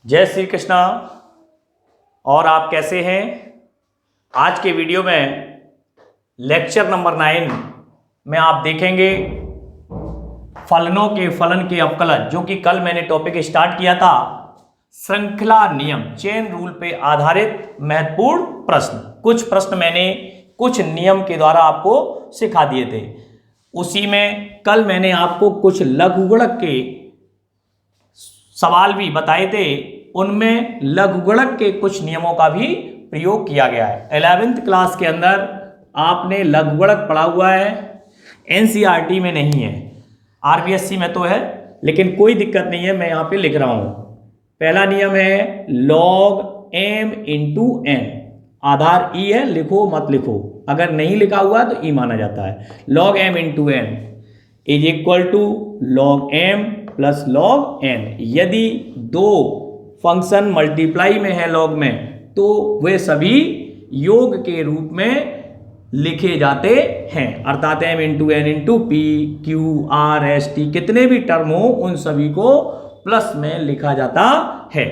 जय श्री कृष्णा। और आप कैसे हैं? आज के वीडियो में लेक्चर नंबर 9 में आप देखेंगे फलनों के फलन के अवकलन, जो कि कल मैंने टॉपिक स्टार्ट किया था श्रृंखला नियम, चेन रूल पे आधारित महत्वपूर्ण प्रश्न। कुछ प्रश्न मैंने कुछ नियम के द्वारा आपको सिखा दिए थे। उसी में कल मैंने आपको कुछ लघुगणक के सवाल भी बताए थे, उनमें लघुगणक के कुछ नियमों का भी प्रयोग किया गया है। 11th क्लास के अंदर आपने लघुगणक पढ़ा हुआ है, एनसीईआरटी में नहीं है, आरबीएससी में तो है, लेकिन कोई दिक्कत नहीं है, मैं यहाँ पे लिख रहा हूँ। पहला नियम है लॉग एम इंटू एन। आधार ई है, लिखो मत लिखो, अगर नहीं लिखा हुआ तो ई माना जाता है। Log m into n is equal to log m plus log n. यदि दो फंक्शन मल्टीप्लाई में है लॉग में, तो वे सभी योग के रूप में लिखे जाते हैं, अर्थात m into n into p q r s t, कितने भी टर्म हो उन सभी को प्लस में लिखा जाता है।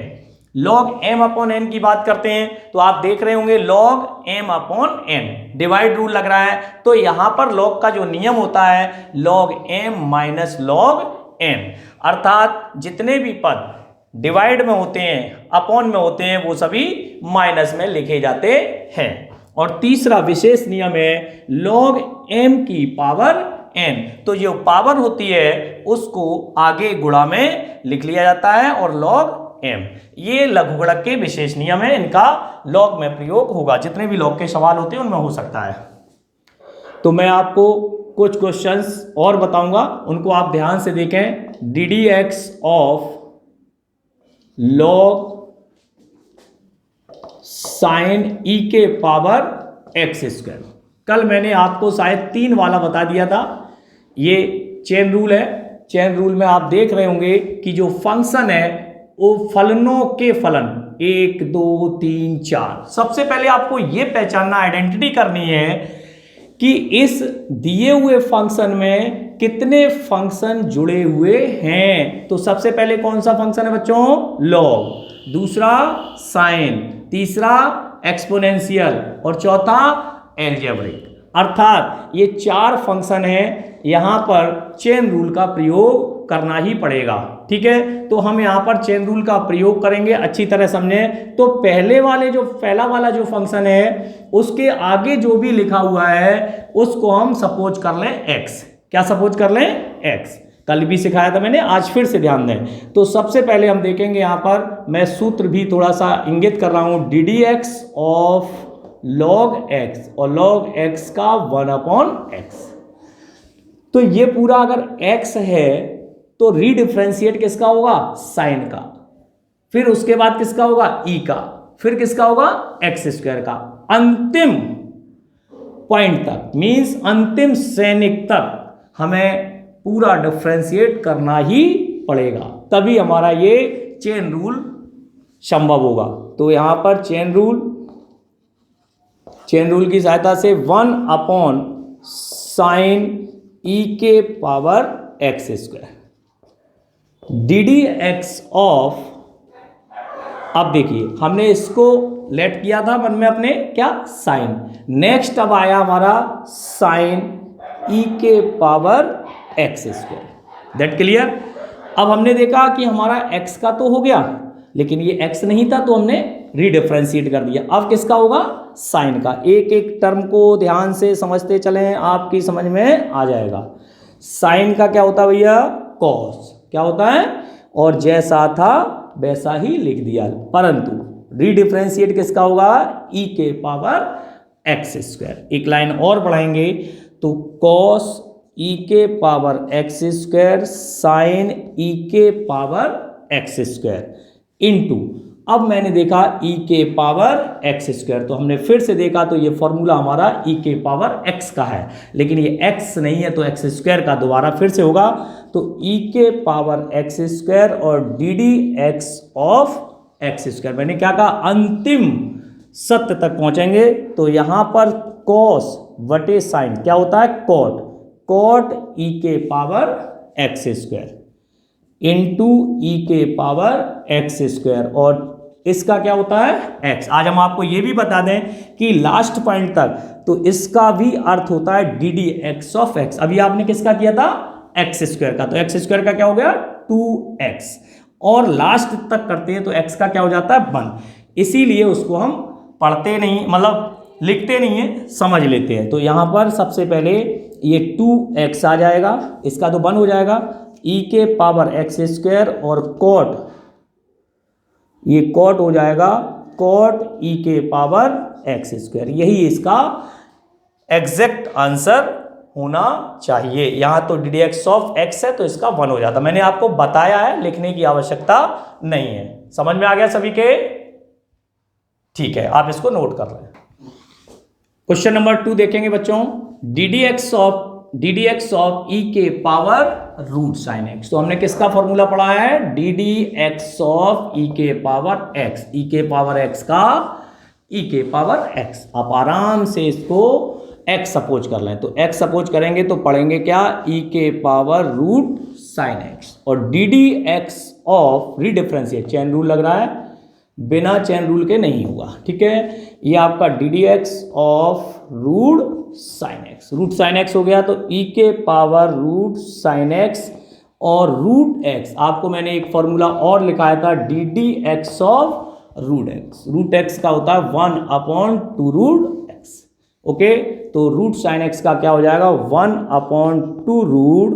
लॉग एम अपॉन एन की बात करते हैं तो आप देख रहे होंगे log m upon n, divide rule लग रहा है, तो यहां पर लॉग का जो नियम होता है log m minus log n, अर्थात जितने भी पद डिवाइड में होते हैं, अपॉन में होते हैं, वो सभी माइनस में लिखे जाते हैं। और तीसरा विशेष नियम है लॉग एम की पावर एन, तो जो पावर होती है उसको आगे गुणा में लिख लिया जाता है, और लॉग एम, ये लघुगणक के विशेष नियम है, इनका लॉग में प्रयोग होगा, जितने भी लॉग के सवाल होते हैं उनमें हो सकता है। तो मैं आपको कुछ क्वेश्चंस और बताऊंगा, उनको आप ध्यान से देखें। D d x of log sine e के पावर एक्स स्क्वायर, कल मैंने आपको शायद 3 वाला बता दिया था। ये चेन रूल है। चेन रूल में आप देख रहे होंगे कि जो फंक्शन है वो फलनों के फलन 1 2 3 4, सबसे पहले आपको ये पहचानना, आइडेंटिटी करनी है कि इस दिए हुए फंक्शन में कितने फंक्शन जुड़े हुए हैं। तो सबसे पहले कौन सा फंक्शन है बच्चों? लॉग, दूसरा साइन, तीसरा एक्सपोनेंशियल और चौथा एलजेब्रिक, अर्थात ये 4 फंक्शन हैं। यहां पर चेन रूल का प्रयोग करना ही पड़ेगा, ठीक है? तो हम यहां पर चेन रूल का प्रयोग करेंगे, अच्छी तरह समझें। तो पहला वाला जो फंक्शन है उसके आगे जो भी लिखा हुआ है उसको हम सपोज कर लें एक्स। क्या सपोज कर लें? एक्स। कल भी सिखाया था मैंने, आज फिर से ध्यान दें। तो सबसे पहले हम देखेंगे, यहां पर मैं सूत्र भी थोड़ा सा इंगित कर रहा हूं, D d x of log x, और लॉग एक्स का 1 अपॉन एक्स। तो ये पूरा अगर x है तो रीडिफ्रेंशिएट किसका होगा? साइन का, फिर उसके बाद किसका होगा? e का, फिर किसका होगा? एक्स स्क्वायर का। अंतिम पॉइंट तक, मींस अंतिम श्रेणिक तक हमें पूरा डिफ्रेंशिएट करना ही पड़ेगा, तभी हमारा ये चेन रूल संभव होगा। तो यहां पर चेन रूल की सहायता से 1 अपॉन साइन ई के power x square, D d x of, अब देखिए हमने इसको लेट किया था मन में अपने, क्या? साइन। नेक्स्ट अब आया हमारा साइन ई के power x square, that clear? अब हमने देखा कि हमारा एक्स का तो हो गया, लेकिन ये एक्स नहीं था तो हमने रीडिफ्रेंशिएट कर दिया। अब किसका होगा? साइन का। एक एक टर्म को ध्यान से समझते चलें, आपकी समझ में आ जाएगा। साइन का क्या होता है भैया? कॉस। क्या होता है? और जैसा था वैसा ही लिख दिया, परंतु रीडिफ्रेंशिएट किसका होगा? ई के पावर एक्स स्क्वायर। एक लाइन और बढ़ाएंगे तो कॉस ई के power x square sine e के पावर एक्स स्क्वायर इनटू, अब मैंने देखा e के पावर एक्स स्क्वायर, तो हमने फिर से देखा तो ये फॉर्मूला हमारा e के पावर x का है, लेकिन ये x नहीं है तो एक्स स्क्वायर का दोबारा फिर से होगा। तो e के पावर एक्स स्क्वायर और d d x of x square, मैंने क्या कहा? अंतिम सत्य तक पहुंचेंगे। तो यहां पर cos बटे साइन क्या होता है? कॉट, कॉट e के पावर एक्स स्क्वायर इंटू ई के पावर एक्स स्क्वायर, और इसका क्या होता है x। आज हम आपको ये भी बता दें कि लास्ट पॉइंट तक तो इसका भी अर्थ होता है D d x of x. अभी आपने किसका किया था एक्स स्क्वायर का, तो एक्स स्क्वायर का क्या हो गया 2x, और लास्ट तक करते हैं तो x का क्या हो जाता है 1। इसीलिए उसको हम पढ़ते नहीं, मतलब लिखते नहीं है, समझ लेते हैं। तो यहां पर सबसे पहले ये 2x आ जाएगा, इसका तो 1 हो जाएगा, e के पावर एक्स स्क्वायर, और कॉट, ये कॉट हो जाएगा कॉट e के पावर एक्स स्क्वायर। यही इसका एग्जैक्ट आंसर होना चाहिए। यहां तो D d x of x है तो इसका 1 हो जाता। मैंने आपको बताया है, लिखने की आवश्यकता नहीं है। समझ में आ गया सभी के? ठीक है, आप इसको नोट कर लें। क्वेश्चन नंबर 2 देखेंगे बच्चों, डी डी एक्स ऑफ ई के पावर रूट साइन एक्स। तो हमने किसका फॉर्मूला पढ़ा है, डी डी एक्स ऑफ ई के पावर एक्स, ई के पावर एक्स का ई के पावर एक्स। आप आराम से इसको एक्स सपोज कर लें, तो एक्स सपोज करेंगे तो पढ़ेंगे क्या, ई के पावर रूट साइन एक्स, और d d x of redifferentiate, chain rule लग रहा है, बिना चेन रूल के नहीं होगा, ठीक है। ये आपका d d x of root sine x, root sine x हो गया, तो ई के पावर रूट साइन एक्स और रूट एक्स। आपको मैंने एक फॉर्मूला और लिखाया था, d d x of root x. Root x का होता है 1/2 रूट एक्स, ओके। तो रूट साइन एक्स का क्या हो जाएगा 1/2 रूट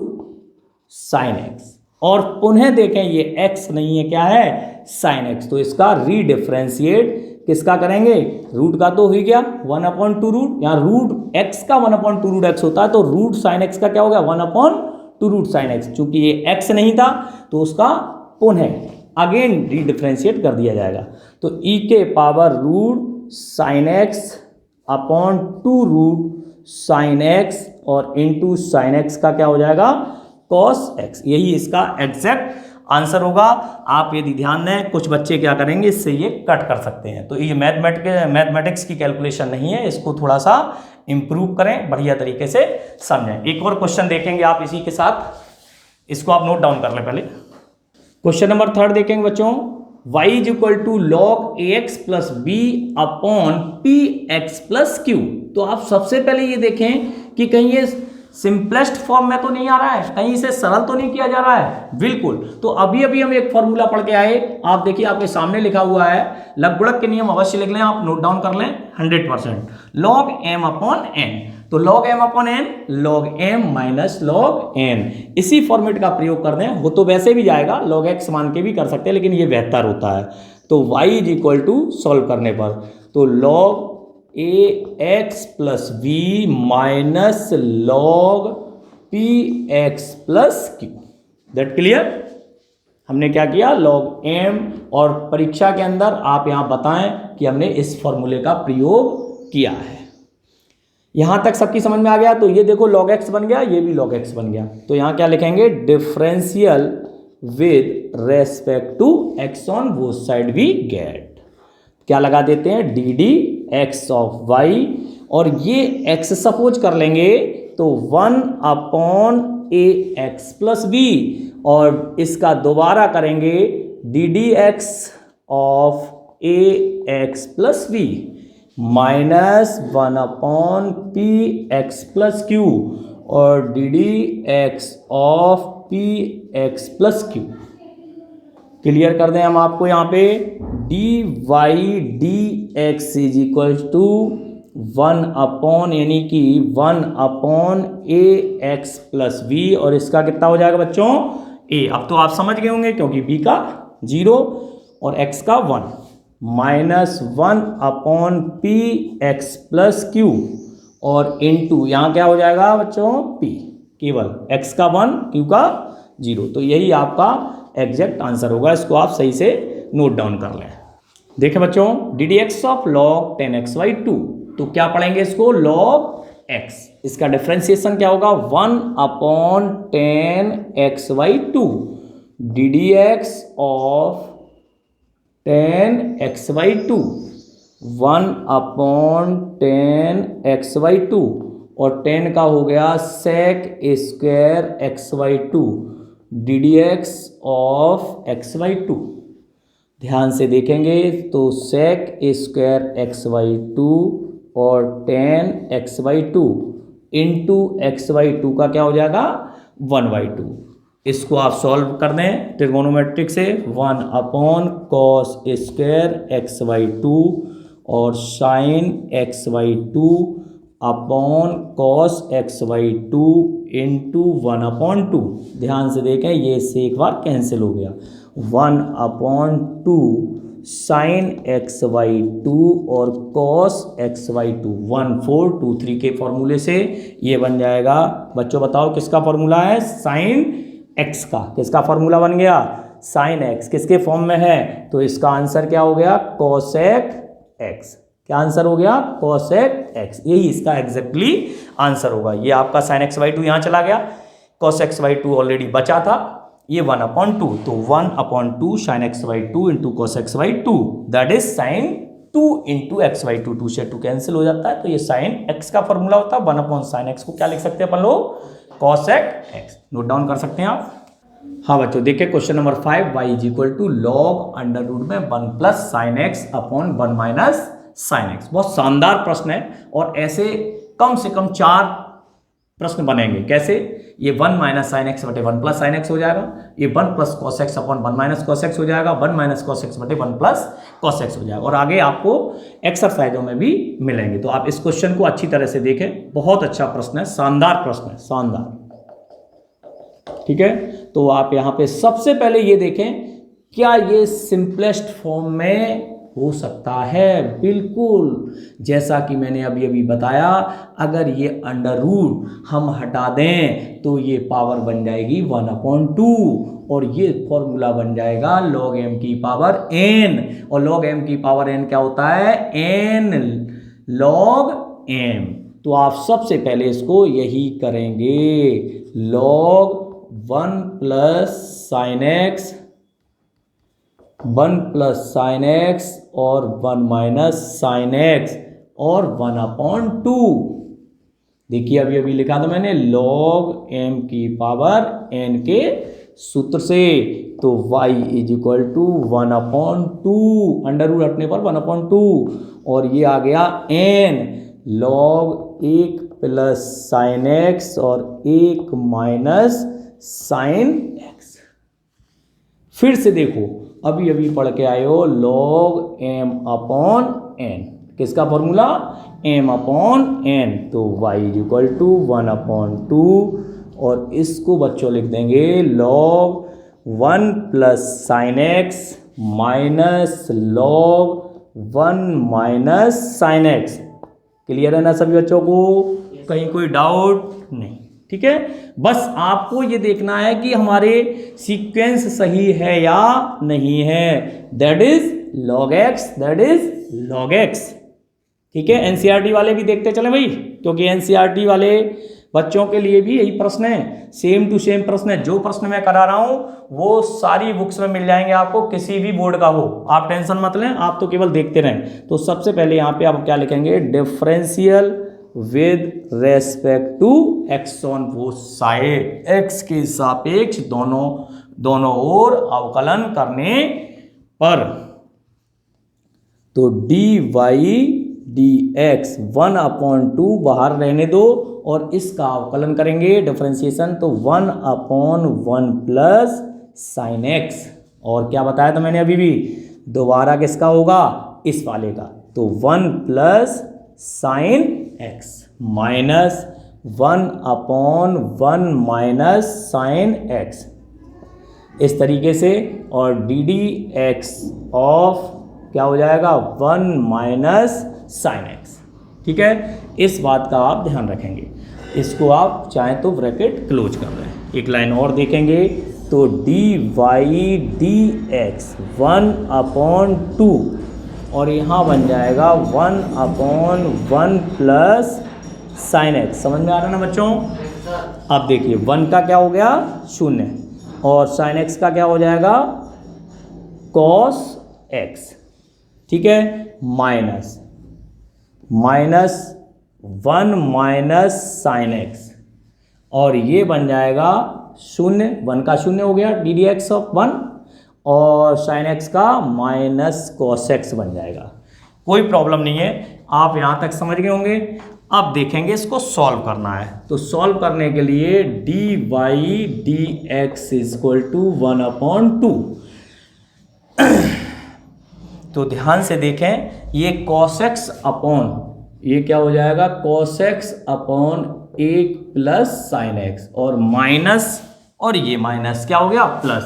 साइन एक्स, और पुनः देखें ये एक्स नहीं है, क्या है साइन एक्स, तो इसका रीडिफरेंशिएट किसका करेंगे, रूट का तो हो गया 1/2 रूट, यहाँ रूट एक्स का 1/2 रूट एक्स होता है, तो रूट साइन एक्स का क्या हो गया 1/2 रूट साइन एक्स। चूंकि ये एक्स नहीं था तो उसका पुनः अगेन रीडिफरेंशिएट कर दिया जाएगा। तो ई के power root sine x upon 2 root sine x, और इंटू साइन एक्स का क्या हो जाएगा कॉस एक्स। यही इसका एग्जैक्ट आंसर होगा। आप यदि ध्यान दें, कुछ बच्चे क्या करेंगे, इससे ये कट कर सकते हैं। तो ये मैथमेटिक्स की कैलकुलेशन नहीं है, इसको थोड़ा सा इंप्रूव करें, बढ़िया तरीके से समझें। एक और क्वेश्चन देखेंगे आप इसी के साथ, इसको आप नोट डाउन कर लें पहले। क्वेश्चन नंबर 3 देखेंगे बच्चों, y is equal to log a x plus b upon p x plus q. तो आप सबसे पहले ये देखें कि कहीं ये सिंपलेस्ट फॉर्म में तो नहीं आ रहा है, कहीं इसे सरल तो नहीं किया जा रहा है, बिल्कुल। तो अभी अभी हम एक फॉर्मूला पढ़ के आए, आप देखिए आपके सामने लिखा हुआ है, लघुगणक के नियम अवश्य लिख लें, आप नोट डाउन कर लें 100%। लॉग एम अपॉन एन, तो log m upon n log m minus log n, इसी फॉर्मेट का प्रयोग कर दें। वो तो वैसे भी जाएगा, लॉग एक्स मान के भी कर सकते हैं, लेकिन ये बेहतर होता है। तो y is equal to solve करने पर, तो log a x plus b minus log p x plus q, that clear. हमने क्या किया, लॉग एम, और परीक्षा के अंदर आप यहां बताएं कि हमने इस फॉर्मूले का प्रयोग किया है। यहां तक सबकी समझ में आ गया। तो ये देखो लॉग एक्स बन गया, ये भी लॉग एक्स बन गया। तो यहां क्या लिखेंगे, differential with respect to x on both side we get, क्या लगा देते हैं, d d x of y, और ये एक्स सपोज कर लेंगे तो 1/a एक्स प्लस बी, और इसका दोबारा करेंगे d d x of a x plus b minus 1/p x plus q, और d d x of p x plus q. Clear कर दें हम आपको यहाँ पे, d y d x is equal to 1/, यानी कि 1/a एक्स प्लस बी, और इसका कितना हो जाएगा बच्चों a। अब तो आप समझ गए होंगे, क्योंकि b का 0 और x का 1, minus 1/p x plus q, और इंटू यहाँ क्या हो जाएगा बच्चों p, केवल x का 1 q का 0। तो यही आपका एग्जैक्ट आंसर होगा, इसको आप सही से नोट डाउन कर लें। देखें बच्चों, D d x of log 10x/2, तो क्या पढ़ेंगे इसको, लॉग x, इसका डिफरेंशिएशन क्या होगा 1/10x/2, D d x of 10x/2 1/10x/2, और 10 का हो गया sec² x/2 d d x of x by two. ध्यान से देखेंगे तो sec square x by two और tan x by two into x by two का क्या हो जाएगा 1/2। इसको आप सॉल्व कर दें ट्रिगोनोमेट्रिक से 1/cos square x by two और sine x by two upon cos x by two into 1/2। ध्यान से देखें ये इससे एक बार कैंसिल हो गया 1/2 साइन एक्स बाई टू और कॉस एक्स बाई टू 1423 के फॉर्मूले से ये बन जाएगा। बच्चों बताओ किसका फॉर्मूला है? साइन एक्स का। किसका फॉर्मूला बन गया? Sine x. किसके फॉर्म में है? तो इसका आंसर क्या हो गया? Cosec x. क्या आंसर हो गया? Cosec x. यही इसका एग्जैक्टली आंसर होगा। ये आपका साइन एक्स बाई टू यहाँ चला गया, cos x by to already बचा था, ये 1/2 तो 1/2 sign x by two into cos x by to that is sine 2 into x by to. 2 से 2 कैंसिल हो जाता है तो ये साइन एक्स का फॉर्मूला होता है। 1/sin x को क्या लिख सकते हैं अपन लोग? Cosec x. नोट डाउन कर सकते हैं आप। हाँ बच्चों देखिए question number 5 y is equal to log under root में 1 plus sine x upon 1 minus sine x. बहुत शानदार प्रश्न है और ऐसे कम से कम 4 प्रश्न बनेंगे। कैसे? ये 1 माइनस साइन एक्स बटे 1 प्लस साइन एक्स हो जाएगा, ये 1 plus cos x upon 1 minus cos x हो जाएगा, 1 माइनस कॉस एक्स बटे 1 प्लस कॉस एक्स हो जाएगा। और आगे आपको एक्सरसाइजों में भी मिलेंगे। तो आप इस क्वेश्चन को अच्छी तरह से देखें, बहुत अच्छा प्रश्न है, शानदार प्रश्न है, शानदार। ठीक है, तो आप यहाँ पे सबसे पहले ये देखें क्या ये सिंपलेस्ट फॉर्म में हो सकता है? बिल्कुल, जैसा कि मैंने अभी बताया, अगर ये अंडर रूट हम हटा दें तो ये पावर बन जाएगी 1/2 और ये फॉर्मूला बन जाएगा log m की पावर n। और log m की पावर n क्या होता है? n log m। तो आप सबसे पहले इसको यही करेंगे, log 1 plus sine x 1 plus sine x और 1 माइनस साइन एक्स और 1/2। देखिए अभी लिखा था मैंने log m की पावर n के सूत्र से। तो y is equal to 1/2, under root हटने पर 1/2 और ये आ गया n log 1 plus sine x और 1 माइनस साइन एक्स। फिर से देखो अभी पढ़ के आए हो log m अपॉन n। किसका फॉर्मूला? m upon n। तो y इज इक्वल टू 1/2 और इसको बच्चों लिख देंगे log 1 plus sine x minus log 1 minus sine x. Clear है ना सभी बच्चों को? कहीं कोई डाउट नहीं? ठीक है, बस आपको ये देखना है कि हमारे सीक्वेंस सही है या नहीं है। That is log x, that is log x। ठीक है, एनसीईआरटी वाले भी देखते चले भाई, क्योंकि एनसीईआरटी वाले बच्चों के लिए भी यही प्रश्न है, सेम टू सेम प्रश्न है। जो प्रश्न मैं करा रहा हूं वो सारी बुक्स में मिल जाएंगे आपको, किसी भी बोर्ड का हो, आप टेंशन मत लें, आप तो केवल देखते रहें। तो सबसे पहले यहाँ पे आप क्या लिखेंगे? Differential with respect to x on both side, x के सापेक्ष दोनों ओर अवकलन करने पर। तो dy dx 1/2 बाहर रहने दो और इसका अवकलन करेंगे डिफरेंशिएशन, तो 1/1 प्लस साइन एक्स। और क्या बताया था मैंने अभी भी, दोबारा किसका होगा? इस वाले का। तो 1 plus sine x minus 1/1 minus sine x, इस तरीके से। और डी डी एक्स ऑफ क्या हो जाएगा? 1 माइनस साइन एक्स। ठीक है, इस बात का आप ध्यान रखेंगे। इसको आप चाहें तो ब्रैकेट क्लोज कर रहे हैं। एक लाइन और देखेंगे तो dy dx 1/2 और यहाँ बन जाएगा 1/1 प्लस साइन एक्स। समझ में आ रहा है ना बच्चों? अब देखिए 1 का क्या हो गया? 0 और साइन एक्स का क्या हो जाएगा? Cos x. ठीक है, माइनस 1 माइनस साइन एक्स और ये बन जाएगा शून्य, 1 का शून्य हो गया डी डी एक्स ऑफ 1, और साइन एक्स का माइनस कॉस एक्स बन जाएगा। कोई प्रॉब्लम नहीं है, आप यहाँ तक समझ गए होंगे। अब देखेंगे इसको सॉल्व करना है, तो सॉल्व करने के लिए d y d x is equal to 1/2। तो ध्यान से देखें, ये cos x अपॉन ये क्या हो जाएगा, cos x upon 1 plus sine x, और माइनस, और ये माइनस क्या हो गया प्लस,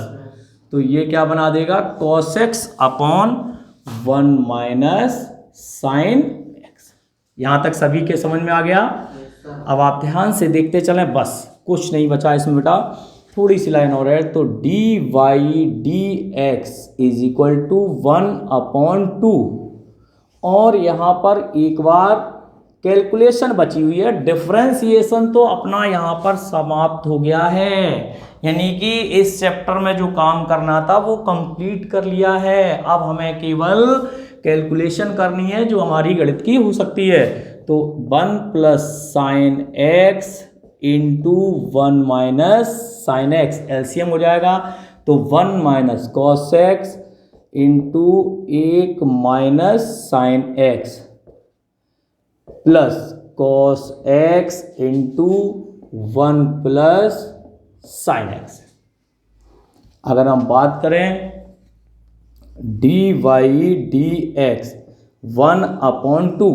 तो ये क्या बना देगा cos x upon 1 minus sine x. यहां तक सभी के समझ में आ गया। अब आप ध्यान से देखते चलें, बस कुछ नहीं बचा इसमें बेटा, थोड़ी सी लाइन और है। तो d y d x is equal to 1/2, और यहाँ पर एक बार कैलकुलेशन बची हुई है, डिफरेंशिएशन तो अपना यहाँ पर समाप्त हो गया है, यानी कि इस चैप्टर में जो काम करना था वो कंप्लीट कर लिया है। अब हमें केवल कैलकुलेशन करनी है जो हमारी गणित की हो सकती है। तो 1 plus sine x into 1 minus sine x, LCM हो जाएगा, तो 1 minus cos x into 1 minus sine x plus cos x into 1 plus sine x. अगर हम बात करें डी वाई डी एक्स 1/2,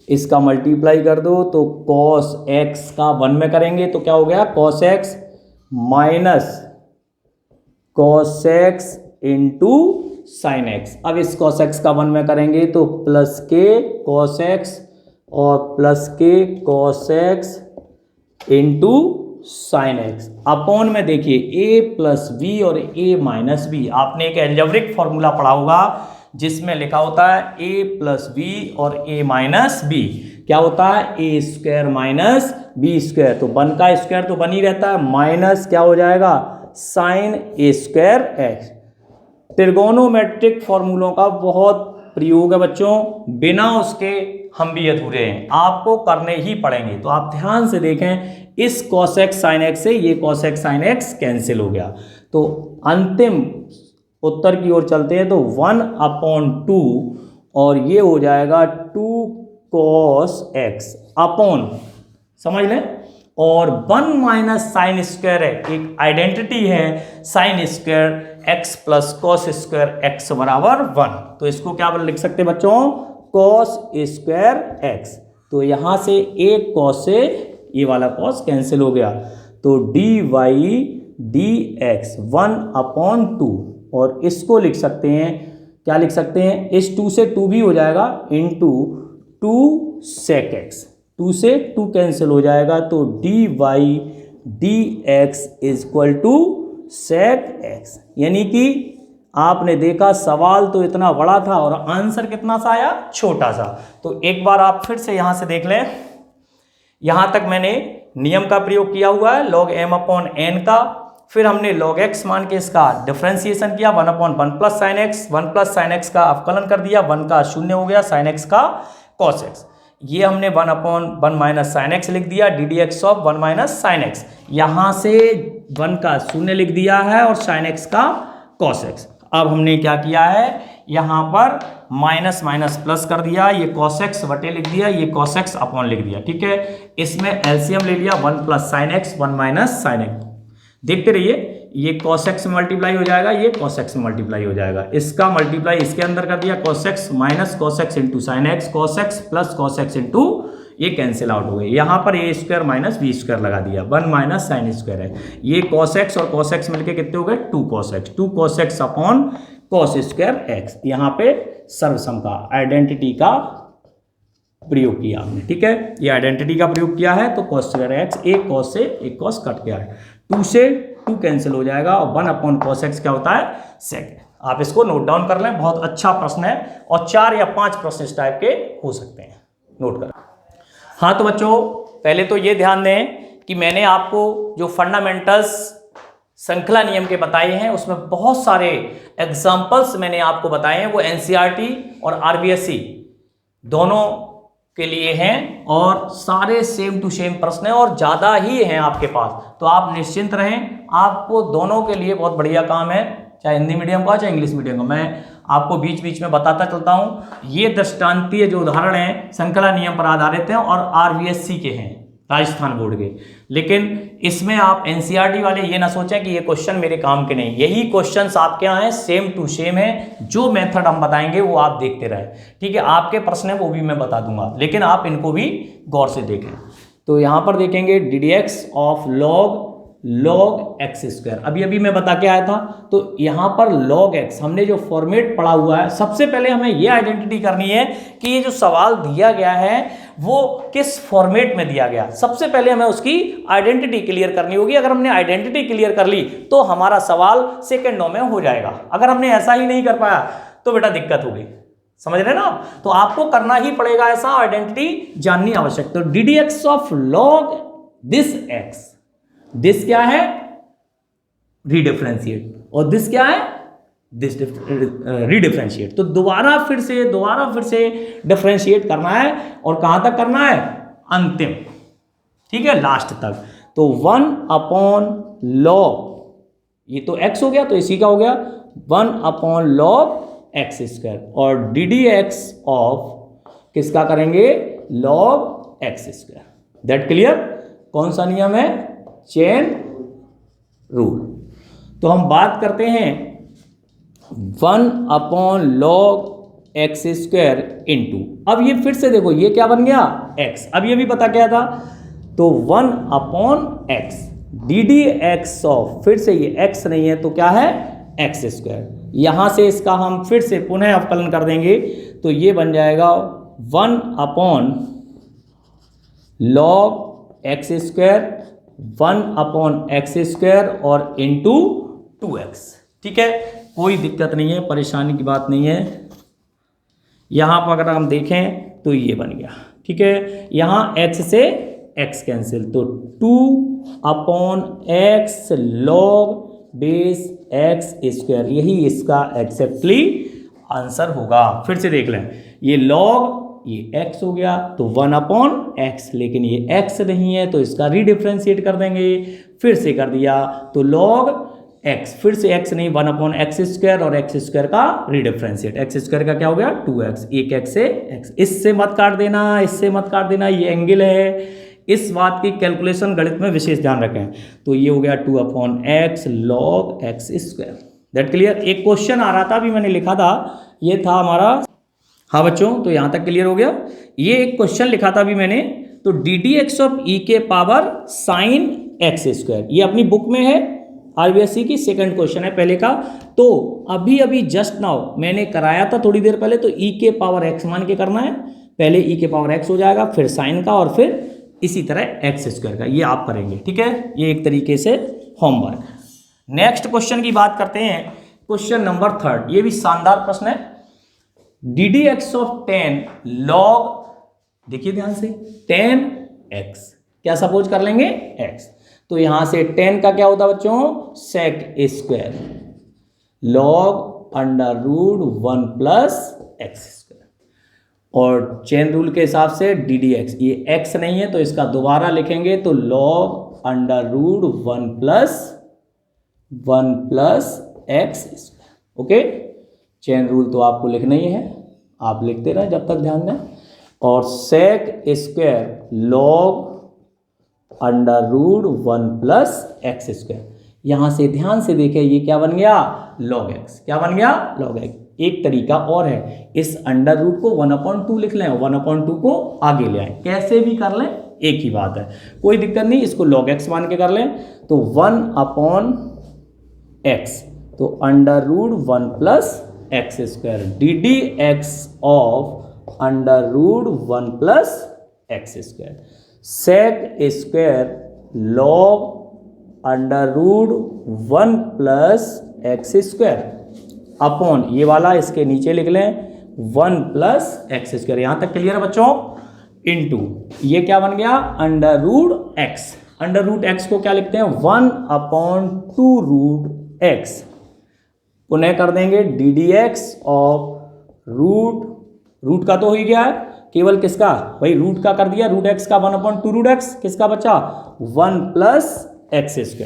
इसका मल्टीप्लाई कर दो तो cos x का 1 में करेंगे तो क्या हो गया cos x minus cos x into sine x. अब इस cos x का 1 में करेंगे तो प्लस के cos x और प्लस के cos x into sine x, upon में देखिए a प्लस बी और a माइनस बी। आपने एक एल्जेब्रिक फॉर्मूला पढ़ा होगा जिसमें लिखा होता है a प्लस बी और a माइनस बी, क्या होता है a square minus b square, तो 1 का स्क्वायर तो बन ही रहता है, माइनस क्या हो जाएगा sine a square x. Trigonometric फॉर्मूलों का बहुत प्रयोग है बच्चों, बिना उसके हम भी अधूरे हैं, आपको करने ही पड़ेंगे। तो आप ध्यान से देखें, इस cos x sin x से ये cos x sin x cancel हो गया, तो अंतिम उत्तर की ओर चलते हैं। तो 1/2 और ये हो जाएगा 2 cos x अपॉन, समझ लें, और 1 माइनस साइन स्क्वायर है, एक आइडेंटिटी है sine square x plus cos square x बराबर 1, तो इसको क्या लिख सकते हैं बच्चों cos स्क्वायर x। तो यहां से एक cos से ये वाला cos कैंसिल हो गया, तो डी वाई डी एक्स 1/2, और इसको लिख सकते हैं, क्या लिख सकते हैं, इस 2 से 2 भी हो जाएगा इंटू 2 sec x, 2 से 2 कैंसिल हो जाएगा, तो d y d x is equal to sec x। यानी कि आपने देखा सवाल तो इतना बड़ा था और आंसर कितना सा आया, छोटा सा। तो एक बार आप फिर से यहां से देख लें, यहां तक मैंने नियम का प्रयोग किया हुआ है log m/n का, फिर हमने log x मान के इसका डिफरेंशिएशन किया 1/1 plus sine x, 1 plus sine x का अवकलन कर दिया, 1 का शून्य हो गया, साइन एक्स का cos x, ये हमने 1/1 माइनस साइन एक्स लिख दिया, D d x of 1 minus sine x, यहां से 1 का शून्य लिख दिया है और साइन एक्स का cos x। अब हमने क्या किया है, यहां पर माइनस माइनस प्लस कर दिया, ये cos x बटे लिख दिया, ये cos x अपॉन लिख दिया, ठीक है। इसमें एलसीएम ले लिया 1 plus sine x 1 minus sine x, देखते रहिए, ये cos x में मल्टीप्लाई हो जाएगा, ये cos x में मल्टीप्लाई हो जाएगा, इसका मल्टीप्लाई इसके अंदर कर दिया, cos x minus cos x into sine x, cos x plus cos x into, ये कैंसिल आउट हो गए, यहाँ पर ए स्क्वायर माइनस बी स्क्वायर लगा दिया, 1 माइनस साइन स्क्वायर है, ये cos x और cos x मिलके कितने हो गए 2 cos x upon cos square x। यहाँ पे सर्वसम का आइडेंटिटी का प्रयोग किया हमने, ठीक है, ये आइडेंटिटी का प्रयोग किया है, तो cos स्क्वायर x, एक cos से एक cos कट गया है, 2 से 2 कैंसिल हो जाएगा, और 1/cos x क्या होता है sec। आप इसको नोट डाउन कर लें, बहुत अच्छा प्रश्न है, और 4 या 5 प्रश्न इस टाइप के हो सकते हैं, नोट करें। हाँ तो बच्चों, पहले तो ये ध्यान दें कि मैंने आपको जो फंडामेंटल्स श्रृंखला नियम के बताए हैं, उसमें बहुत सारे एग्जाम्पल्स मैंने आपको बताए हैं, वो एनसीईआरटी और आरबीएसई दोनों के लिए हैं और सारे सेम टू सेम प्रश्न हैं और ज़्यादा ही हैं आपके पास, तो आप निश्चिंत रहें, आपको दोनों के लिए बहुत बढ़िया काम है, चाहे हिंदी मीडियम का चाहे इंग्लिश मीडियम का। मैं आपको बीच बीच में बताता चलता हूँ। ये दृष्टांतीय जो उदाहरण हैं श्रृंखला नियम पर आधारित हैं और RBSC के हैं, राजस्थान बोर्ड के, लेकिन इसमें आप NCERT वाले ये ना सोचें कि ये क्वेश्चन मेरे काम के नहीं, यही क्वेश्चंस आपके यहाँ हैं, सेम टू सेम है, जो मेथड हम बताएंगे वो आप देखते रहे, ठीक है। आपके प्रश्न है वो भी मैं बता दूंगा, लेकिन आप इनको भी गौर से देखें। तो यहाँ पर देखेंगे DDX of log x square, अभी अभी मैं बता के आया था। तो यहाँ पर log x हमने जो फॉर्मेट पढ़ा हुआ है, सबसे पहले हमें ये आइडेंटिटी करनी है कि ये जो सवाल दिया गया है वो किस फॉर्मेट में दिया गया। सबसे पहले हमें उसकी आइडेंटिटी क्लियर करनी होगी। अगर हमने आइडेंटिटी क्लियर कर ली तो हमारा सवाल सेकंडों में हो जाएगा। अगर हमने ऐसा ही नहीं कर पाया तो बेटा दिक्कत होगी, समझ रहे ना आप। तो आपको करना ही पड़ेगा ऐसा, आइडेंटिटी जाननी आवश्यक। तो DDX of log this x, this क्या है रीडिफरेंशिएट, और दिस क्या है दिस रीडिफरेंशिएट। तो दोबारा फिर से डिफरेंशिएट करना है, और कहां तक करना है, अंतिम, ठीक है, लास्ट तक। तो 1/log, ये तो x हो गया तो इसी का हो गया 1/log x स्क्वायर, और DDX ऑफ किसका करेंगे, log x square. That clear. कौन सा नियम है, चेन रूल। तो हम बात करते हैं 1/log x स्क्वायर इंटू, अब ये फिर से देखो ये क्या बन गया x, अब ये भी पता क्या था, तो 1/x DDX ऑफ, फिर से ये x नहीं है तो क्या है x स्क्वायर। यहां से इसका हम फिर से पुनः अवकलन कर देंगे तो ये बन जाएगा 1/log x square 1/x square और इंटू 2x, ठीक है। कोई दिक्कत नहीं है, परेशानी की बात नहीं है। यहां पर अगर हम देखें तो ये बन गया, ठीक है। यहां x से x कैंसिल, तो 2/x log base x square, यही इसका एक्जेक्टली आंसर होगा। फिर से देख लें, ये log ये x हो गया तो 1/x, लेकिन ये x नहीं है तो इसका रीडिफरेंशिएट कर देंगे। फिर से कर दिया तो log x, फिर से x नहीं 1/x स्क्वायर और x स्क्वायर का रीडिफरेंशिएट, x स्क्वायर का क्या हो गया 2x, एक x से x, इससे मत काट देना, इससे मत काट देना, ये एंगल है, इस बात की कैलकुलेशन गणित में विशेष ध्यान रखें। तो ये हो गया 2/x log x square. That clear. एक क्वेश्चन आ रहा था, अभी मैंने लिखा था, ये था हमारा, हाँ बच्चों, तो यहां तक क्लियर हो गया। ये एक क्वेश्चन लिखा था अभी मैंने, तो DDX ऑफ e के पावर sin x स्क्वायर, ये अपनी बुक में है, RBSC की सेकंड क्वेश्चन है पहले का। तो अभी अभी जस्ट नाउ मैंने कराया था थोड़ी देर पहले, तो e के पावर x मान के करना है, पहले e के पावर x हो जाएगा, फिर sin का, और फिर इसी तरह x स्क्वायर का, ये आप करेंगे, ठीक है। ये एक तरीके से होमवर्क। नेक्स्ट क्वेश्चन की बात करते हैं, क्वेश्चन नंबर 3, ये भी शानदार प्रश्न है। DDX ऑफ 10 log, देखिए ध्यान से, 10x, क्या सपोज कर लेंगे x, तो यहां से 10 का क्या होता है बच्चों, sec square log √1 + x square, और चेन रूल के हिसाब से DDX, ये x नहीं है तो इसका दोबारा लिखेंगे तो log √1 + 1 + x square. Okay, chain rule तो आपको लिखना ही है, आप लिखते रहे जब तक ध्यान दें। और sec square log √1 + x square, यहां से ध्यान से देखें ये क्या बन गया log x, क्या बन गया log x। एक तरीका और है, इस अंडर रूट को 1/2 लिख लें, 1/2 को आगे ले आए, कैसे भी कर लें एक ही बात है, कोई दिक्कत नहीं, इसको log x मान के कर लें। तो 1/x, तो √1 + x square DDX of √1 + x square, sec square log √1 + x square upon, ये वाला इसके नीचे लिख लें 1 + x स्क्वायर। यहां तक क्लियर है बच्चों, इनटू ये क्या बन गया √x, √x को क्या लिखते हैं 1/2√x, पुनः कर देंगे DDX ऑफ रूट का तो हो ही गया है, केवल किसका, भाई रूट का कर दिया, रूट एक्स का 1/2 √x, किसका बचा 1 + x²।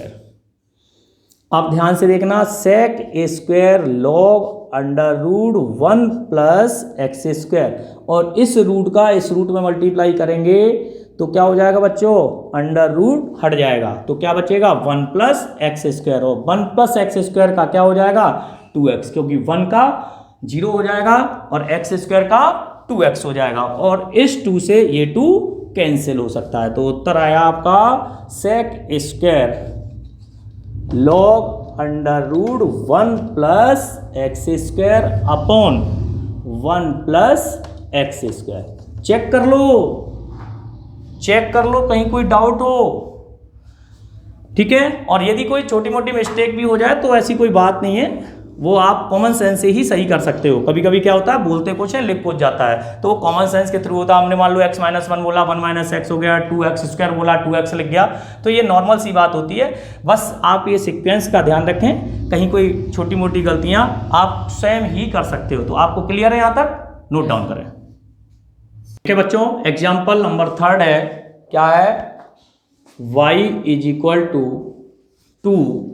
अब ध्यान से देखना, sec A² log √1 + x², और इस रूट का इस रूट में मल्टीप्लाई करेंगे तो क्या हो जाएगा बच्चों, अंडर रूट हट जाएगा, तो क्या बचेगा 1 + x², और 1 + x² का क्या हो जाएगा 2x, क्योंकि 1 का 0 हो जाएगा और x² का 2x हो जाएगा, और इस 2 से ये 2 कैंसिल हो सकता है। तो उत्तर आया आपका sec A² log √1 + x² upon 1 + x²। Check कर लो, चेक कर लो, कहीं कोई डाउट हो, ठीक है। और यदि कोई छोटी मोटी मिस्टेक भी हो जाए तो ऐसी कोई बात नहीं है, वो आप कॉमन सेंस से ही सही कर सकते हो। कभी कभी क्या होता है, बोलते कुछ है लिख कुछ जाता है, तो वो कॉमन सेंस के थ्रू होता है। हमने मान लो x - 1 बोला, 1 - x हो गया, 2x² बोला, 2x लिख गया, तो ये नॉर्मल सी बात होती है। बस आप ये सीक्वेंस का ध्यान रखें, कहीं कोई छोटी मोटी गलतियां आप स्वयं ही कर सकते हो। तो आपको क्लियर है, यहां तक नोट डाउन करें। ठीक है बच्चों, एग्जाम्पल नंबर 3 है, क्या है, y = 2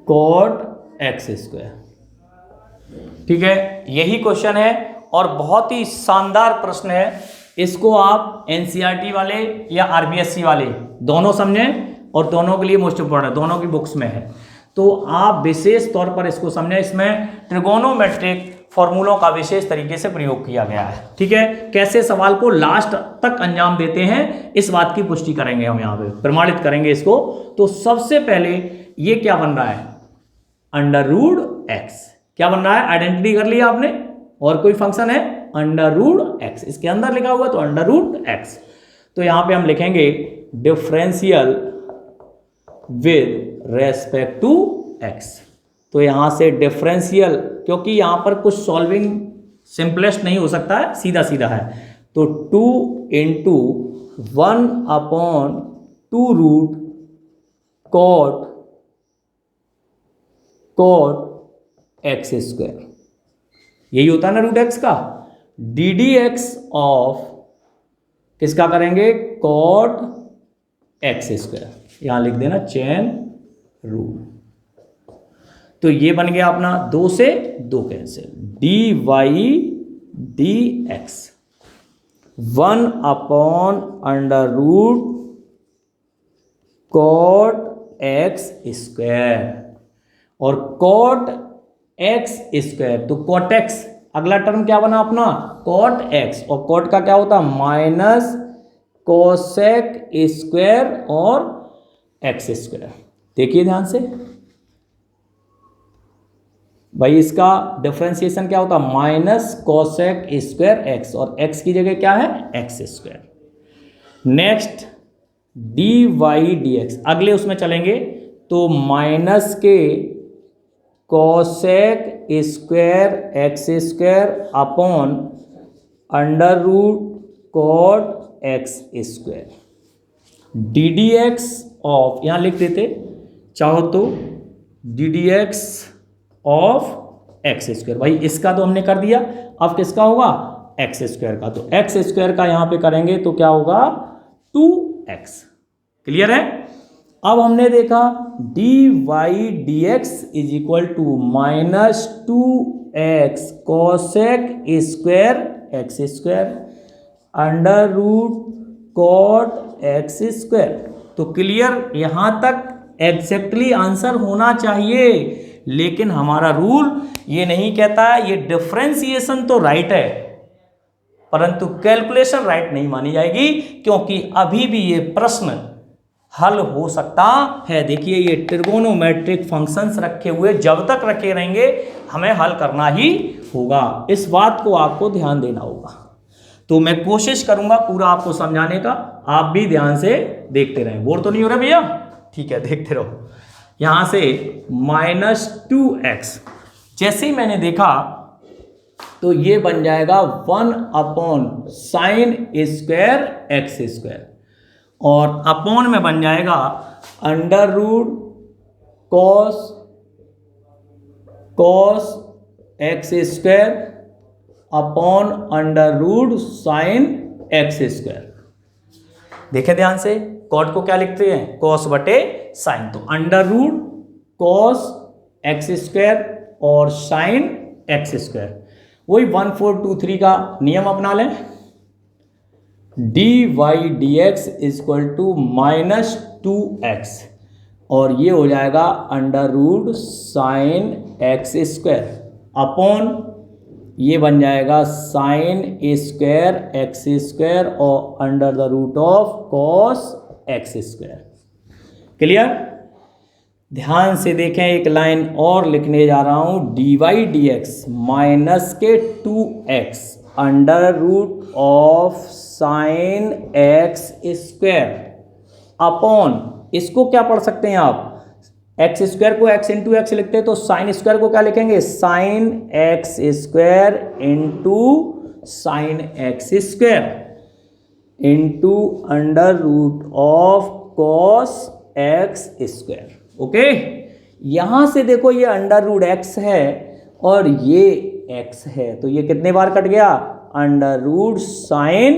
√cot x²। ठीक है, यही क्वेश्चन है और बहुत ही शानदार प्रश्न है। इसको आप एनसीईआरटी वाले या आरबीएससी वाले दोनों समझें, और दोनों के लिए मोस्ट इंपॉर्टेंट, दोनों की बुक्स में है, तो आप विशेष तौर पर इसको समझें। इसमें ट्रिगोनोमेट्रिक फॉर्मूलों का विशेष तरीके से प्रयोग किया गया है। ठीक है, कैसे सवाल को लास्ट तक अंजाम देते हैं इस बात की पुष्टि करेंगे हम, यहाँ पे प्रमाणित करेंगे इसको। तो सबसे पहले ये क्या बन रहा है, √x क्या बन रहा है, आइडेंटिटी कर लिया आपने, और कोई फंक्शन है √x, इसके अंदर लिखा हुआ तो √x। तो यहां पे हम लिखेंगे differential with respect to x। तो यहां से डिफरेंशियल, क्योंकि यहां पर कुछ सॉल्विंग सिंपलेस्ट नहीं हो सकता है, सीधा सीधा है, तो 2 × 1/2 √cot x², यही होता है ना √x का। ddx ऑफ किसका करेंगे, cot x², यहां लिख देना चेन रूल। तो ये बन गया अपना 2 से 2 cancel, dy dx 1/√cot x², और cot x², तो cot x अगला टर्म क्या बना अपना cot x, और cot का क्या होता है -cosec² और x²। देखिए ध्यान से भाई, इसका डिफरेंशिएशन क्या होता है -cosec² x, और x की जगह क्या है x²। नेक्स्ट dy dx, अगले उसमें चलेंगे तो -cosec² x² upon √cot x²। ddx of यहां लिख देते चाहो तो ddx ऑफ x², भाई इसका तो हमने कर दिया, अब किसका होगा x² का, तो x² का यहां पे करेंगे तो क्या होगा 2x। क्लियर है। अब हमने देखा dy dx = -2x cosec² x² √cot x²। तो क्लियर, यहां तक एग्जैक्टली आंसर होना चाहिए, लेकिन हमारा रूल ये नहीं कहता है। ये डिफरेंशिएशन तो राइट है, परंतु कैलकुलेशन राइट नहीं मानी जाएगी, क्योंकि अभी भी ये प्रश्न हल हो सकता है। देखिए ये ट्रिगोनोमेट्रिक फंक्शंस रखे हुए जब तक रखे रहेंगे हमें हल करना ही होगा, इस बात को आपको ध्यान देना होगा। तो मैं कोशिश करूंगा पूरा आपको समझाने का, आप भी ध्यान से देखते रहें। बोर तो नहीं हो रहा भैया, ठीक है देखते रहो। यहां से -2x जैसे ही मैंने देखा तो ये बन जाएगा 1/sin² x², और अपॉन में बन जाएगा √cos cos x square upon under root sine x square. देखें ध्यान से, कॉट को क्या लिखते हैं, कॉस बटे साइन। तो under root cos x square और साइन एक्स स्क्वायर, वही 1423 का नियम अपना लें। dy dx equal to -2x और ये हो जाएगा under root sine x square upon ये बन जाएगा sine a square x square और under the root of cos x square. Clear? ध्यान से देखें, एक लाइन और लिखने जा रहा हूं, dy dx माइनस के 2x under root of sine x square upon, इसको क्या पढ़ सकते हैं आप, एक्स स्क्वायर को एक्स इंटू एक्स लिखते हैं तो साइन स्क्वायर को क्या लिखेंगे, sine x square into sine x square into under root of cos x square. Okay, यहां से देखो ये अंडर रूट एक्स है और ये एक्स है, तो ये कितने बार कट गया, under root sine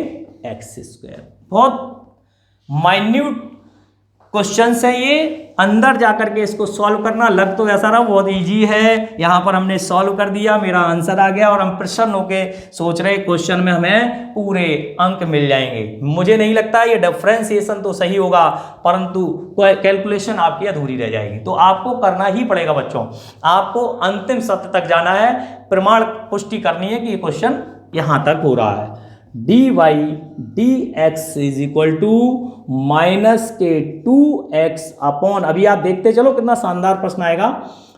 x square. बहुत माइन्यूट क्वेश्चंस है ये, अंदर जाकर के इसको सॉल्व करना। लग तो ऐसा रहा बहुत इजी है, यहाँ पर हमने सॉल्व कर दिया, मेरा आंसर आ गया और हम प्रसन्न होके सोच रहे क्वेश्चन में हमें पूरे अंक मिल जाएंगे। मुझे नहीं लगता ये डिफरेंशिएशन तो सही होगा, परंतु कैलकुलेशन आपकी अधूरी रह जाएगी। तो आपको करना ही पड़ेगा बच्चों, आपको अंतिम सत्य तक जाना है, प्रमाण पुष्टि करनी है कि ये क्वेश्चन यहाँ तक हो रहा है। dy dx is equal to minus के 2x अपॉन, अभी आप देखते चलो कितना शानदार प्रश्न आएगा।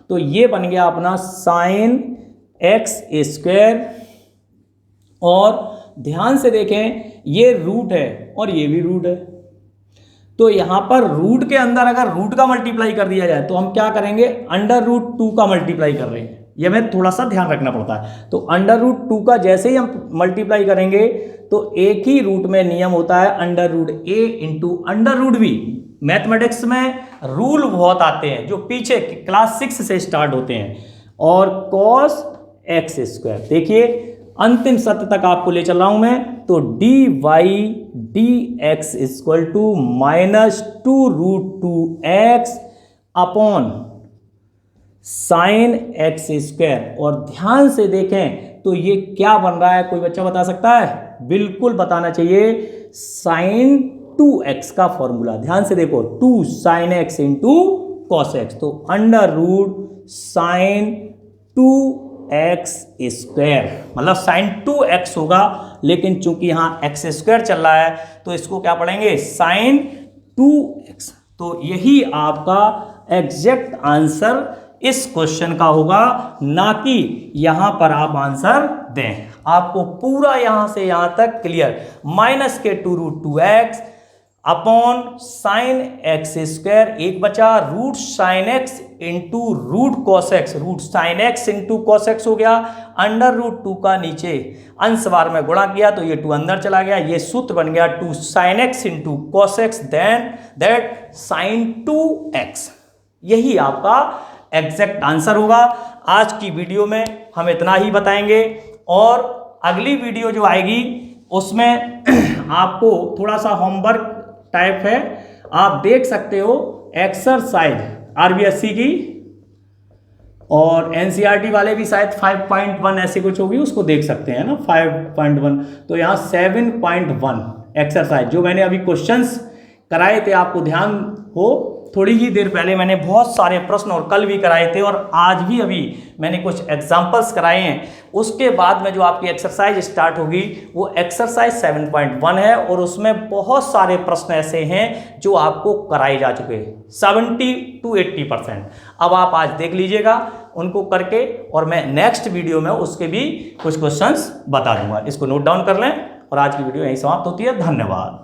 तो ये बन गया अपना साइन एक्स स्क्वायर और ध्यान से देखें ये रूट है और ये भी रूट है, तो यहां पर रूट के अंदर अगर रूट का मल्टीप्लाई कर दिया जाए तो हम क्या करेंगे, अंडर रूट 2 का मल्टीप्लाई कर रहे हैं, ये हमें थोड़ा सा ध्यान रखना पड़ता है। तो अंडर रूट 2 का जैसे ही हम मल्टीप्लाई करेंगे तो एक ही रूट में नियम होता है under root a into under root b. Mathematics में रूल बहुत आते हैं जो पीछे क्लास 6 से स्टार्ट होते हैं। और कॉस एक्स स्क्वायर, देखिए अंतिम सत्य तक आपको ले चल रहा हूं मैं। तो dy dx equal to -2√2x upon sine x square. और ध्यान से देखें तो ये क्या बन रहा है, कोई बच्चा बता सकता है? बिल्कुल बताना चाहिए, साइन 2x का फॉर्मूला। ध्यान से देखो, 2 sine x into cos x, तो under root sine 2x square, मतलब साइन 2x होगा, लेकिन चूंकि यहां एक्स स्क्वायर चल रहा है तो इसको क्या पढ़ेंगे, साइन 2x। तो यही आपका एग्जैक्ट आंसर इस क्वेश्चन का होगा, ना कि यहां पर आप आंसर दें। आपको पूरा यहां से यहां तक क्लियर, माइनस के 2√2x upon sine x square, एक बचा root sine x into root cos x, root sine x into cos x हो गया, अंडर रूट 2 का नीचे अंश बार में गुणा किया तो ये 2 अंदर चला गया, ये सूत्र बन गया 2 sine x into cos x then that sine 2x। यही आपका एग्जैक्ट आंसर होगा। आज की वीडियो में हम इतना ही बताएंगे और अगली वीडियो जो आएगी उसमें आपको थोड़ा सा होमवर्क टाइप है, आप देख सकते हो एक्सरसाइज आरबीएससी की और एनसीईआरटी वाले भी शायद 5.1 ऐसे कुछ होगी, उसको देख सकते हैं ना 5.1। तो यहाँ 7.1 एक्सरसाइज जो मैंने अभी क्वेश्चंस कराए थे, आपको ध्यान हो थोड़ी ही देर पहले मैंने बहुत सारे प्रश्न और कल भी कराए थे और आज भी अभी मैंने कुछ एग्जाम्पल्स कराए हैं। उसके बाद में जो आपकी एक्सरसाइज स्टार्ट होगी वो एक्सरसाइज 7.1 है और उसमें बहुत सारे प्रश्न ऐसे हैं जो आपको कराए जा चुके हैं 70 to 80%। अब आप आज देख लीजिएगा उनको करके और मैं नेक्स्ट वीडियो में उसके भी कुछ क्वेश्चंस बता दूंगा, इसको नोट डाउन कर लें। और आज की वीडियो यहीं समाप्त होती है, धन्यवाद।